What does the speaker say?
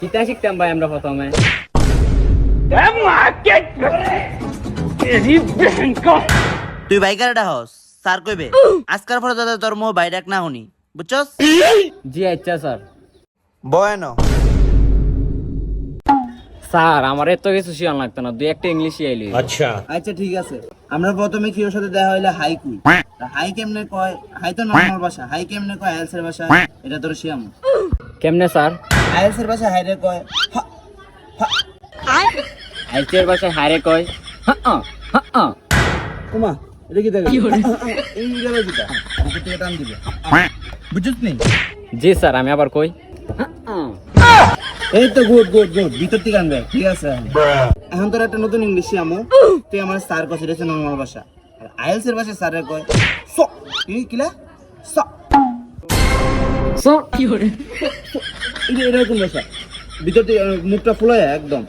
কিতা শিখতাম ভাই আমরা প্রথমে? তুই বাইকার হস স্যার কইবে আজকার পরে দাদা তোর মো বাই ডাক না শুনি বুঝছস? জি আচ্ছা স্যার। বয়ানো স্যার আমার এত কিছু শিয়ান লাগতো না, দুই একটা ইংলিশ শিয়াইলি। अच्छा আচ্ছা ঠিক আছে। আমরা প্রথমে কি ওর সাথে দেখা হইলে হাই কুই। হাই কেমনে কয়? হাই তো নরমাল ভাষা। হাই কেমনে কয় আইএলস এর ভাষা? এটা তোর শিয়াম। কেমনে স্যার? আইএলস এর ভাষা হাই রে কয় হা। আইসিআর ভাষায় হারে কয় ওমা এটা কি দেখে? এই গেল দিটা। আমাকে থেকে টান দিবে। বুঝছস নি? জি স্যার, আমি আবার কই এই তো গুড গুড গুড ভিতর থেকে আনবে। ঠিক আছে। এখন তোর একটা নতুন ইংলিশ শিয়ামো। তুই আমার স্যার কইছিস এটা নরমাল ভাষা। আর আইএলস এর ভাষা স্যার রে কয় স। কিলা? স। এটা এরকম ভাষা। ভিতর থেকে মুখটা ফুলায় একদম।